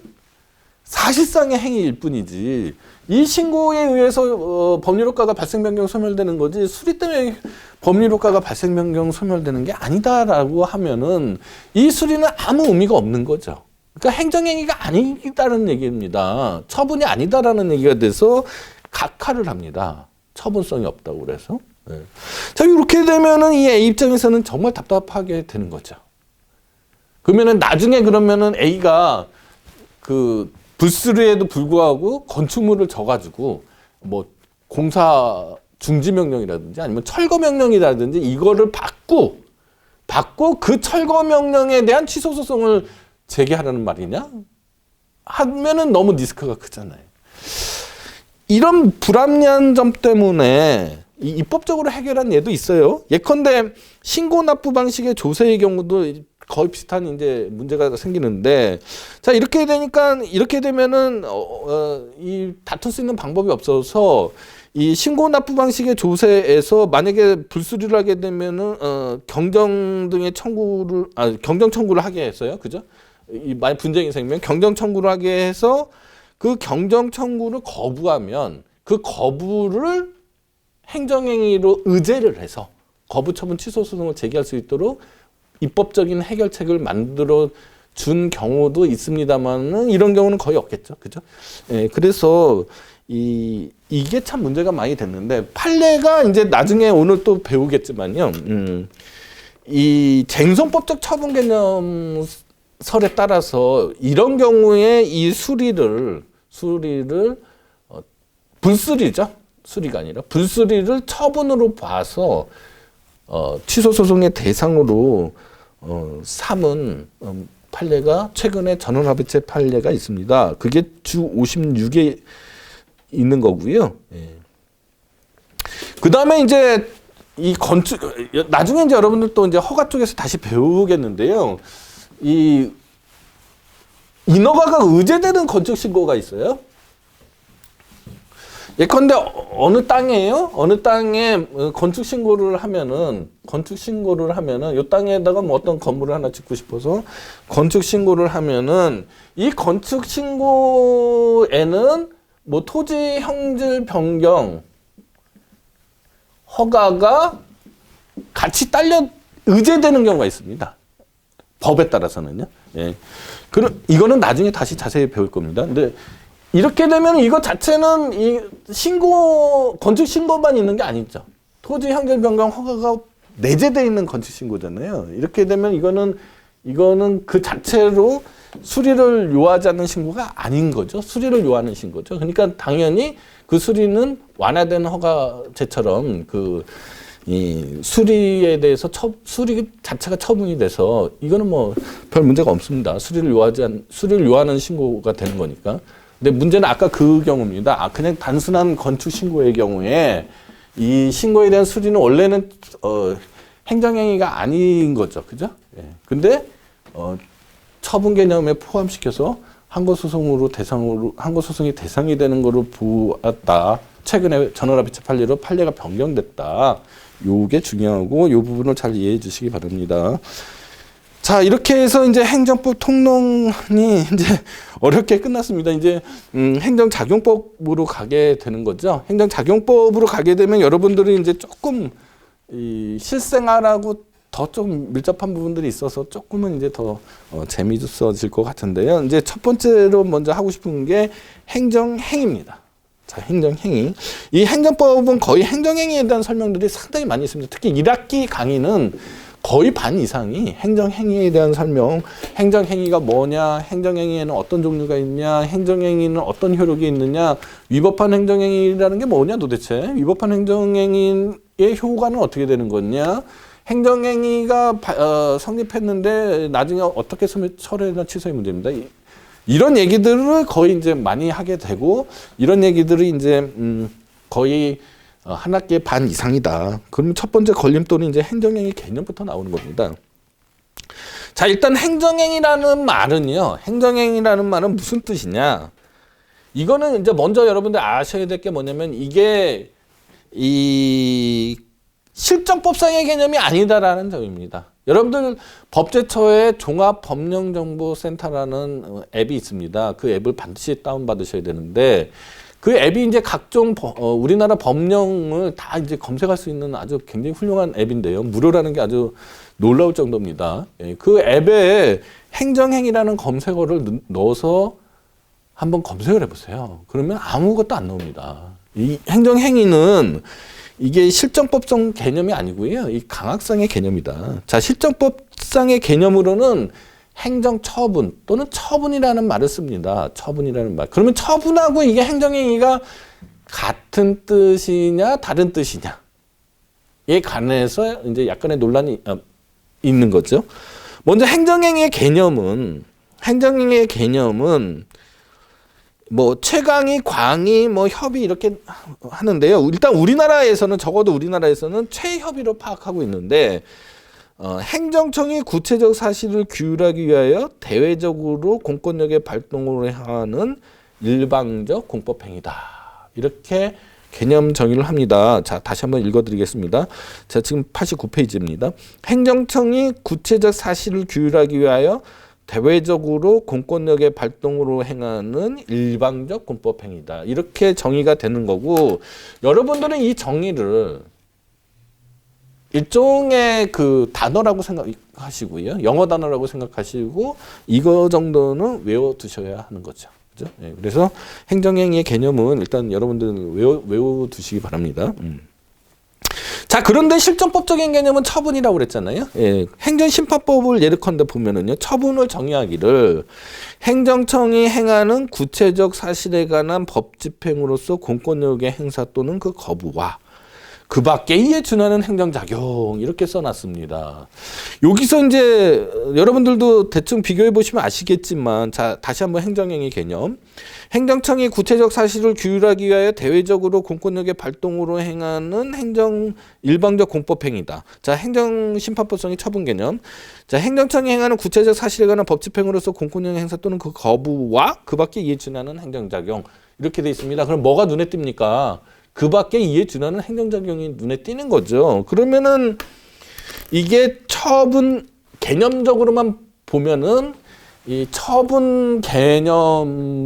사실상의 행위일 뿐이지 이 신고에 의해서 법률 효과가 발생 변경 소멸되는 거지 수리 때문에 법률 효과가 발생 변경 소멸되는 게 아니다라고 하면은 이 수리는 아무 의미가 없는 거죠. 그러니까 행정행위가 아니다라는 얘기입니다. 처분이 아니다라는 얘기가 돼서 각하를 합니다. 처분성이 없다고 그래서. 네. 자, 이렇게 되면은 이 A 입장에서는 정말 답답하게 되는 거죠. 그러면은 나중에 그러면은 A가 그 불수리에도 불구하고 건축물을 져가지고 뭐 공사 중지 명령이라든지 아니면 철거 명령이라든지 이거를 받고 그 철거 명령에 대한 취소 소송을 제기하라는 말이냐? 하면은 너무 리스크가 크잖아요. 이런 불합리한 점 때문에 입법적으로 해결한 예도 있어요. 예컨대 신고 납부 방식의 조세의 경우도 거의 비슷한 이제 문제가 생기는데, 자, 이렇게 되면은 이 다툴 수 있는 방법이 없어서 이 신고 납부 방식의 조세에서 만약에 불수리를 하게 되면은 경정 등의 경정 청구를 하게 했어요, 그죠? 만약 분쟁이 생기면 경정 청구를 하게 해서 그 경정 청구를 거부하면 그 거부를 행정행위로 의제를 해서 거부 처분 취소 소송을 제기할 수 있도록 입법적인 해결책을 만들어 준 경우도 있습니다만은 이런 경우는 거의 없겠죠, 그죠? 예, 그래서 이게 참 문제가 많이 됐는데 판례가 이제 나중에 오늘 또 배우겠지만요, 이 쟁송법적 처분 개념설에 따라서 이런 경우에 이 수리를 불수리죠, 수리가 아니라 불수리를 처분으로 봐서 취소 소송의 대상으로 삼은 판례가 최근에 전원합의체 판례가 있습니다. 그게 주 56에 있는 거고요. 예. 그 다음에 이제 이 건축, 나중에 이제 여러분들 또 이제 허가 쪽에서 다시 배우겠는데요. 이 인허가가 의제되는 건축 신고가 있어요. 예컨대 어느 땅이에요? 어느 땅에 건축 신고를 하면은 이 땅에다가 뭐 어떤 건물을 하나 짓고 싶어서 건축 신고를 하면은 이 건축 신고에는 뭐 토지 형질 변경 허가가 같이 딸려 의제되는 경우가 있습니다. 법에 따라서는요. 예. 그럼 이거는 나중에 다시 자세히 배울 겁니다. 근데 이렇게 되면 이거 자체는 이 건축 신고만 있는 게 아니죠. 토지 형질 변경 허가가 내재되어 있는 건축 신고잖아요. 이렇게 되면 이거는 그 자체로 수리를 요하지 않는 신고가 아닌 거죠. 수리를 요하는 신고죠. 그러니까 당연히 그 수리는 완화된 허가제처럼 이 수리에 대해서 수리 자체가 처분이 돼서 이거는 뭐 별 문제가 없습니다. 수리를 요하는 신고가 되는 거니까. 근데 문제는 아까 그 경우입니다. 그냥 단순한 건축 신고의 경우에 이 신고에 대한 수리는 원래는 행정행위가 아닌 거죠, 그죠? 예. 근데 처분 개념에 포함시켜서 항고소송이 대상이 되는 거로 보았다. 최근에 전원합의체 판례로 판례가 변경됐다. 요게 중요하고 요 부분을 잘 이해해 주시기 바랍니다. 자, 이렇게 해서 이제 행정법 통론이 이제 어렵게 끝났습니다. 이제 행정작용법으로 가게 되는 거죠. 행정작용법으로 가게 되면 여러분들이 이제 조금 이 실생활하고 더 좀 밀접한 부분들이 있어서 조금은 이제 더 재미있어질 것 같은데요. 이제 첫 번째로 먼저 하고 싶은 게 행정행위입니다. 자, 행정행위. 이 행정법은 거의 행정행위에 대한 설명들이 상당히 많이 있습니다. 특히 1학기 강의는 거의 반 이상이 행정행위에 대한 설명, 행정행위가 뭐냐, 행정행위에는 어떤 종류가 있냐, 행정행위는 어떤 효력이 있느냐, 위법한 행정행위라는 게 뭐냐 도대체, 위법한 행정행위의 효과는 어떻게 되는 거냐, 행정행위가 성립했는데 나중에 어떻게 철회나 취소의 문제입니다. 이런 얘기들을 거의 이제 많이 하게 되고, 이런 얘기들이 이제 거의 한 학기에 반 이상이다. 그럼 첫 번째 걸림돌은 이제 행정행위 개념부터 나오는 겁니다. 자, 일단 행정행위라는 말은요. 행정행위라는 말은 무슨 뜻이냐? 이거는 이제 먼저 여러분들 아셔야 될 게 뭐냐면 이게 이 실정법상의 개념이 아니다라는 점입니다. 여러분들 법제처에 종합법령정보센터라는 앱이 있습니다. 그 앱을 반드시 다운받으셔야 되는데 그 앱이 이제 각종 우리나라 법령을 다 이제 검색할 수 있는 아주 굉장히 훌륭한 앱인데요. 무료라는 게 아주 놀라울 정도입니다. 그 앱에 행정행위라는 검색어를 넣어서 한번 검색을 해보세요. 그러면 아무것도 안 나옵니다. 이 행정행위는 이게 실정법상 개념이 아니고요. 이 강학상의 개념이다. 자, 실정법상의 개념으로는 행정처분 또는 처분이라는 말을 씁니다. 처분이라는 말. 그러면 처분하고 이게 행정행위가 같은 뜻이냐 다른 뜻이냐에 관해서 이제 약간의 논란이 있는 거죠. 먼저 행정행위의 개념은 뭐 최강위, 광위, 뭐 협의 이렇게 하는데요. 일단 우리나라에서는 적어도 우리나라에서는 최협의로 파악하고 있는데 행정청이 구체적 사실을 규율하기 위하여 대외적으로 공권력의 발동으로 하는 일방적 공법행위다. 이렇게 개념 정의를 합니다. 자, 다시 한번 읽어드리겠습니다. 자, 지금 89페이지입니다. 행정청이 구체적 사실을 규율하기 위하여 대외적으로 공권력의 발동으로 행하는 일방적 공법행위다. 이렇게 정의가 되는 거고, 여러분들은 이 정의를 일종의 그 단어라고 생각하시고요. 영어 단어라고 생각하시고, 이거 정도는 외워두셔야 하는 거죠. 그죠? 예, 그래서 행정행위의 개념은 일단 여러분들 외워두시기 바랍니다. 자, 그런데 실정법적인 개념은 처분이라고 그랬잖아요. 예, 행정심판법을 예컨대 보면은요, 처분을 정의하기를 행정청이 행하는 구체적 사실에 관한 법 집행으로서 공권력의 행사 또는 그 거부와 그 밖에 이에 준하는 행정작용 이렇게 써놨습니다. 여기서 이제 여러분들도 대충 비교해 보시면 아시겠지만, 자, 다시 한번 행정행위 개념. 행정청이 구체적 사실을 규율하기 위하여 대외적으로 공권력의 발동으로 행하는 일방적 공법행위다. 자, 행정심판법성의 처분 개념. 자, 행정청이 행하는 구체적 사실에 관한 법 집행으로서 공권력의 행사 또는 그 거부와 그 밖에 이에 준하는 행정작용 이렇게 돼 있습니다. 그럼 뭐가 눈에 띕니까? 그 밖에 이에 준하는 행정작용이 눈에 띄는 거죠. 그러면은 이게 처분 개념적으로만 보면은 이 처분 개념이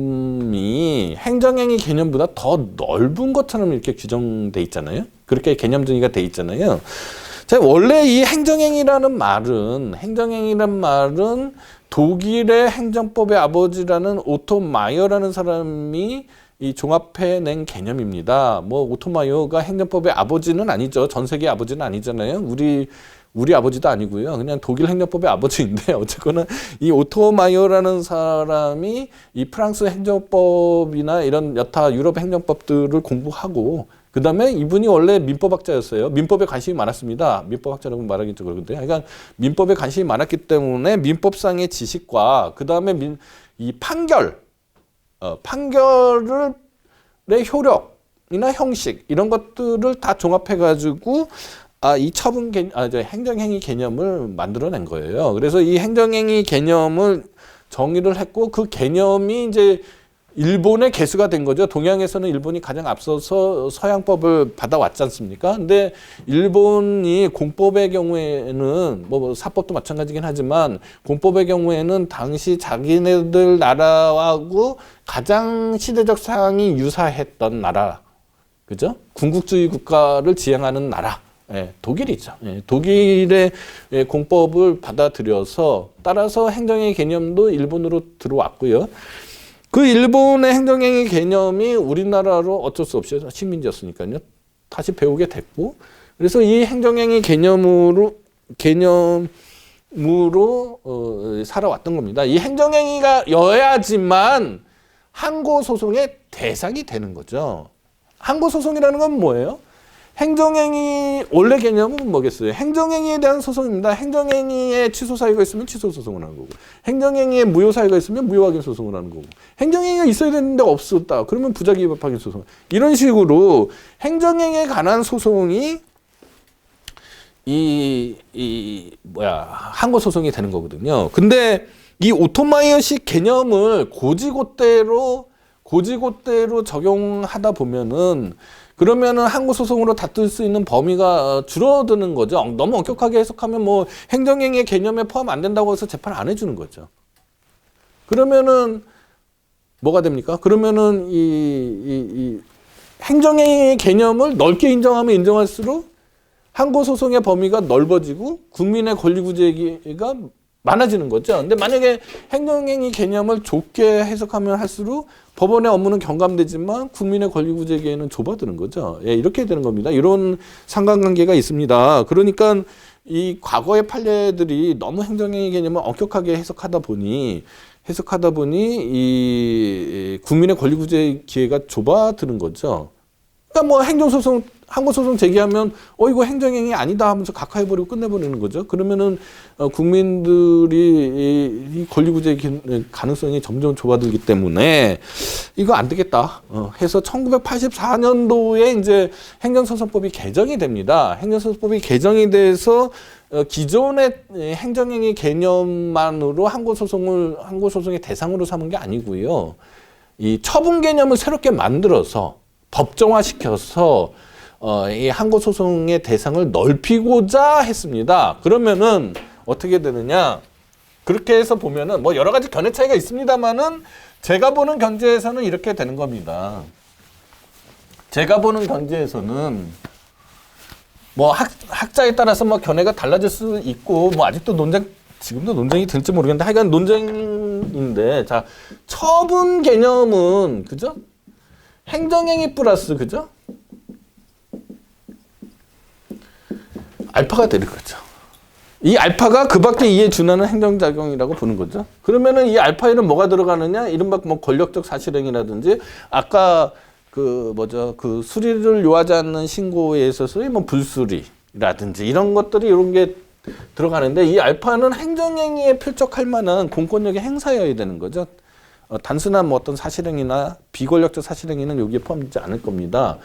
행정행위 개념보다 더 넓은 것처럼 이렇게 규정돼 있잖아요. 그렇게 개념 정의가 돼 있잖아요. 자, 원래 이 행정행위라는 말은 독일의 행정법의 아버지라는 오토 마이어라는 사람이 이 종합해낸 개념입니다. 뭐 오토마이어가 행정법의 아버지는 아니죠. 전 세계 아버지는 아니잖아요. 우리 아버지도 아니고요. 그냥 독일 행정법의 아버지인데 어쨌거나 이 오토마이어라는 사람이 이 프랑스 행정법이나 이런 여타 유럽 행정법들을 공부하고 그 다음에 이분이 원래 민법학자였어요. 민법에 관심이 많았습니다. 민법학자라고 말하기 좀 그런데, 그러니까 민법에 관심이 많았기 때문에 민법상의 지식과 그 다음에 이 판결의 효력이나 형식 이런 것들을 다 종합해가지고 이 행정행위 개념을 만들어낸 거예요. 그래서 이 행정행위 개념을 정의를 했고 그 개념이 이제 일본의 개수가 된 거죠. 동양에서는 일본이 가장 앞서서 서양법을 받아왔지 않습니까? 근데 일본이 공법의 경우에는 뭐 사법도 마찬가지긴 하지만 공법의 경우에는 당시 자기네들 나라하고 가장 시대적 상황이 유사했던 나라, 그죠? 군국주의 국가를 지향하는 나라. 예, 독일이죠. 예, 독일의 공법을 받아들여서 따라서 행정의 개념도 일본으로 들어왔고요. 그 일본의 행정행위 개념이 우리나라로 어쩔 수 없이 식민지였으니까요. 다시 배우게 됐고, 그래서 이 행정행위 개념으로 살아왔던 겁니다. 이 행정행위가 여야지만 항고소송의 대상이 되는 거죠. 항고소송이라는 건 뭐예요? 행정행위 원래 개념은 뭐겠어요? 행정행위에 대한 소송입니다. 행정행위에 취소 사유가 있으면 취소 소송을 하는 거고, 행정행위에 무효 사유가 있으면 무효확인 소송을 하는 거고, 행정행위가 있어야 되는데 없었다. 그러면 부작위 위법 확인 소송. 이런 식으로 행정행위에 관한 소송이 항고 소송이 되는 거거든요. 근데 이 오토마이어식 개념을 고지고대로 적용하다 보면은 그러면은 항고 소송으로 다툴 수 있는 범위가 줄어드는 거죠. 너무 엄격하게 해석하면 뭐 행정행위의 개념에 포함 안 된다고 해서 재판 안 해주는 거죠. 그러면은 뭐가 됩니까? 그러면은 이 행정행위의 개념을 넓게 인정하면 인정할수록 항고 소송의 범위가 넓어지고 국민의 권리구제가 많아지는 거죠. 근데 만약에 행정행위 개념을 좁게 해석하면 할수록 법원의 업무는 경감되지만 국민의 권리구제기에는 좁아드는 거죠. 예, 이렇게 되는 겁니다. 이런 상관관계가 있습니다. 그러니까 이 과거의 판례들이 너무 행정행위 개념을 엄격하게 해석하다 보니 이 국민의 권리구제 기회가 좁아드는 거죠. 그러니까 뭐 행정소송, 항고소송 제기하면 이거 행정행위 아니다 하면서 각하해버리고 끝내버리는 거죠. 그러면은 국민들이 이 권리구제 가능성이 점점 좁아들기 때문에 이거 안 되겠다 해서 1984년도에 이제 행정소송법이 개정이 됩니다. 행정소송법이 개정이 돼서 기존의 행정행위 개념만으로 항고소송의 대상으로 삼은 게 아니고요. 이 처분 개념을 새롭게 만들어서 법정화시켜서 이 항고소송의 대상을 넓히고자 했습니다. 그러면은 어떻게 되느냐? 그렇게 해서 보면은 뭐 여러 가지 견해 차이가 있습니다만은 제가 보는 견제에서는 이렇게 되는 겁니다. 제가 보는 견제에서는 뭐 학자에 따라서 뭐 견해가 달라질 수 있고 뭐 아직도 지금도 논쟁이 될지 모르겠는데 하여간 논쟁인데, 자, 처분 개념은 그죠? 행정행위 플러스 그죠? 알파가 되는 거죠. 이 알파가 그 밖에 이에 준하는 행정작용이라고 보는 거죠. 그러면은 이 알파에는 뭐가 들어가느냐? 이른바 뭐 권력적 사실행위라든지 아까 그 수리를 요하지 않는 신고에 있어서의 뭐 불수리라든지 이런 것들이 이런 게 들어가는데, 이 알파는 행정행위에 필적할 만한 공권력의 행사여야 되는 거죠. 단순한 뭐 어떤 사실행위나 비권력적 사실행위는 여기에 포함되지 않을 겁니다.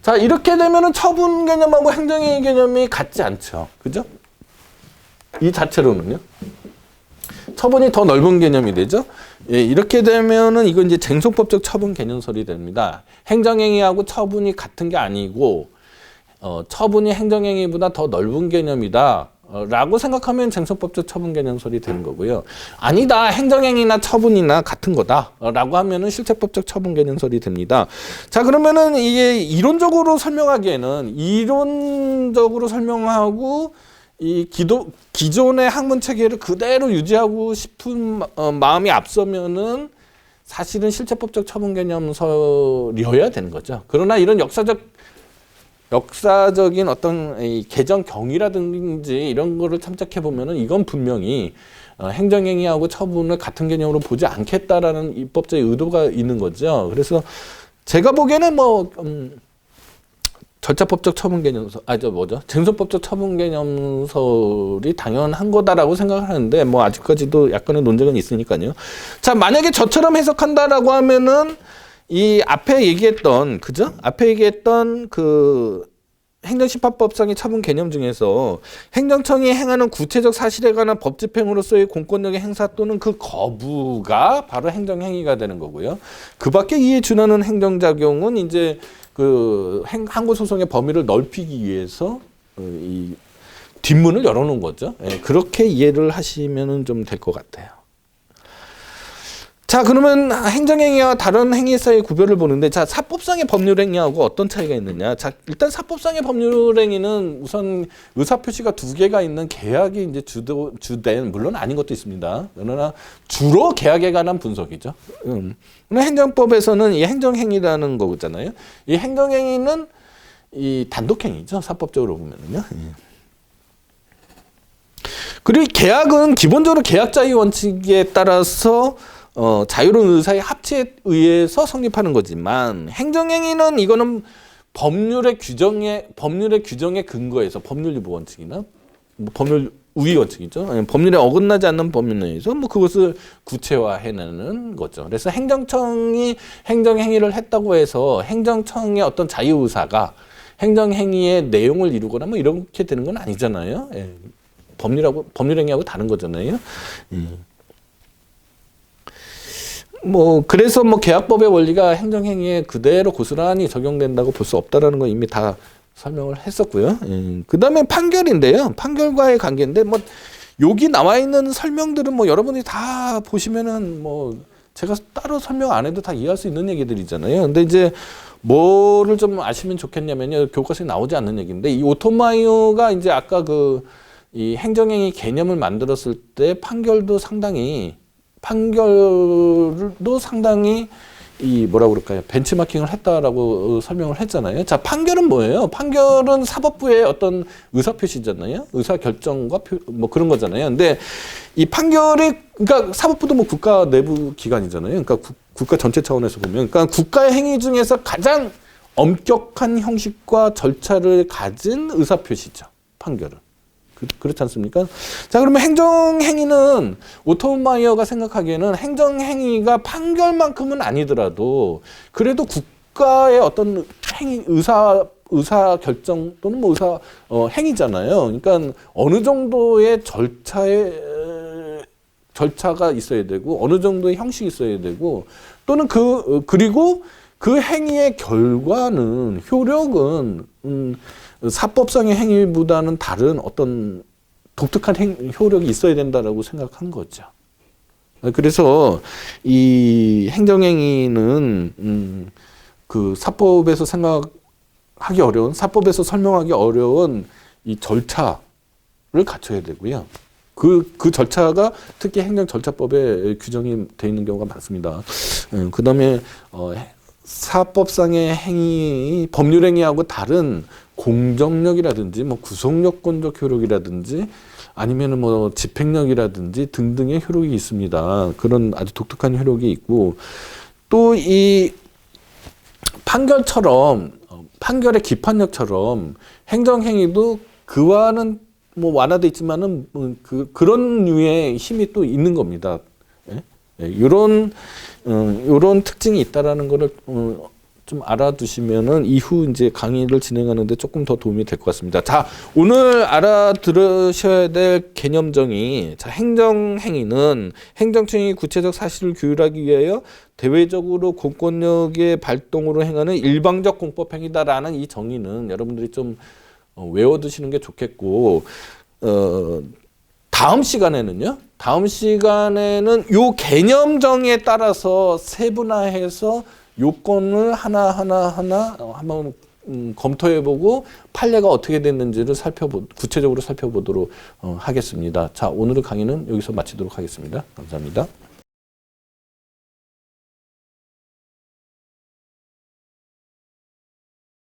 자, 이렇게 되면은 처분 개념하고 행정행위 개념이 같지 않죠. 그죠? 이 자체로는요. 처분이 더 넓은 개념이 되죠. 예, 이렇게 되면은 이건 이제 쟁송법적 처분 개념설이 됩니다. 행정행위하고 처분이 같은 게 아니고 처분이 행정행위보다 더 넓은 개념이다 라고 생각하면 쟁송법적 처분 개념설이 되는 거고요. 아니다, 행정행위나 처분이나 같은 거다 라고 하면은 실체법적 처분 개념설이 됩니다. 자, 그러면은 이게 이론적으로 설명하고 이 기존의 학문 체계를 그대로 유지하고 싶은 마음이 앞서면은 사실은 실체법적 처분 개념설이어야 되는 거죠. 그러나 이런 역사적인 어떤 이 개정 경위라든지 이런 거를 참작해 보면은 이건 분명히 행정행위하고 처분을 같은 개념으로 보지 않겠다라는 입법자의 의도가 있는 거죠. 그래서 제가 보기에는 절차법적 처분 개념설, 쟁송법적 처분 개념설이 당연한 거다라고 생각을 하는데, 뭐 아직까지도 약간의 논쟁은 있으니까요. 자, 만약에 저처럼 해석한다라고 하면은 이 앞에 얘기했던 그 행정심판법상의 처분 개념 중에서 행정청이 행하는 구체적 사실에 관한 법 집행으로서의 공권력의 행사 또는 그 거부가 바로 행정행위가 되는 거고요. 그 밖에 이에 준하는 행정작용은 이제 그 항고소송의 범위를 넓히기 위해서 이 뒷문을 열어놓은 거죠. 예, 그렇게 이해를 하시면 좀 될 것 같아요. 자, 그러면 행정행위와 다른 행위 사이의 구별을 보는데, 자, 사법상의 법률행위하고 어떤 차이가 있느냐? 자, 일단 사법상의 법률행위는 우선 의사표시가 두 개가 있는 계약이 이제 주된, 물론 아닌 것도 있습니다. 그러나 주로 계약에 관한 분석이죠. 행정법에서는 이 행정행위라는 거잖아요. 이 행정행위는 이 단독행위죠. 사법적으로 보면은요. 그리고 계약은 기본적으로 계약자의 원칙에 따라서 자유로운 의사의 합치에 의해서 성립하는 거지만, 행정행위는 이거는 법률의 규정에 근거해서 법률 위반 원칙이나 뭐 법률 우위 원칙이죠. 아니, 법률에 어긋나지 않는 범위 내에서 뭐 그것을 구체화해내는 거죠. 그래서 행정청이 행정행위를 했다고 해서 행정청의 어떤 자유의사가 행정행위의 내용을 이루거나 뭐 이렇게 되는 건 아니잖아요. 예. 법률행위하고 다른 거잖아요. 뭐 그래서 뭐 계약법의 원리가 행정행위에 그대로 고스란히 적용된다고 볼 수 없다라는 거 이미 다 설명을 했었고요. 그 다음에 판결인데요. 판결과의 관계인데 뭐 여기 나와 있는 설명들은 뭐 여러분이 다 보시면은 뭐 제가 따로 설명 안 해도 다 이해할 수 있는 얘기들이잖아요. 근데 이제 뭐를 좀 아시면 좋겠냐면요. 교과서에 나오지 않는 얘기인데 이 오토마이어가 이제 아까 이 행정행위 개념을 만들었을 때 판결도 상당히 이 뭐라고 그럴까요? 벤치마킹을 했다라고 설명을 했잖아요. 자, 판결은 뭐예요? 판결은 사법부의 어떤 의사표시잖아요. 의사결정과 뭐 그런 거잖아요. 근데 이 판결이, 그러니까 사법부도 뭐 국가 내부 기관이잖아요. 그러니까 국가 전체 차원에서 보면, 그러니까 국가의 행위 중에서 가장 엄격한 형식과 절차를 가진 의사표시죠. 판결은. 그렇지 않습니까? 자, 그러면 행정행위는 오토마이어가 생각하기에는 행정행위가 판결만큼은 아니더라도 그래도 국가의 어떤 의사 결정 또는 뭐 행위잖아요. 그러니까 어느 정도의 절차가 있어야 되고 어느 정도의 형식이 있어야 되고 또는 그리고 그 행위의 결과는 효력은 사법상의 행위보다는 다른 어떤 독특한 효력이 있어야 된다라고 생각한 거죠. 그래서 이 행정행위는 그 사법에서 설명하기 어려운 이 절차를 갖춰야 되고요. 그 절차가 특히 행정절차법에 규정이 되어 있는 경우가 많습니다. 그 다음에 사법상의 행위, 법률행위하고 다른 공정력이라든지 뭐 구속요건적 효력이라든지 아니면은 뭐 집행력이라든지 등등의 효력이 있습니다. 그런 아주 독특한 효력이 있고 또 이 판결의 기판력처럼 행정행위도 그와는 뭐 완화돼 있지만은 그런 류의 힘이 또 있는 겁니다. 이런 특징이 있다라는 거를 좀 알아두시면은 이후 이제 강의를 진행하는데 조금 더 도움이 될 것 같습니다. 자, 오늘 알아들으셔야 될 개념정의. 자, 행정행위는 행정청이 구체적 사실을 규율하기 위하여 대외적으로 공권력의 발동으로 행하는 일방적 공법행위다라는 이 정의는 여러분들이 좀 외워두시는 게 좋겠고, 다음 시간에는 요 개념정에 따라서 세분화해서 요건을 하나하나 한번 검토해보고 판례가 어떻게 됐는지를 구체적으로 살펴보도록 하겠습니다. 자, 오늘의 강의는 여기서 마치도록 하겠습니다. 감사합니다.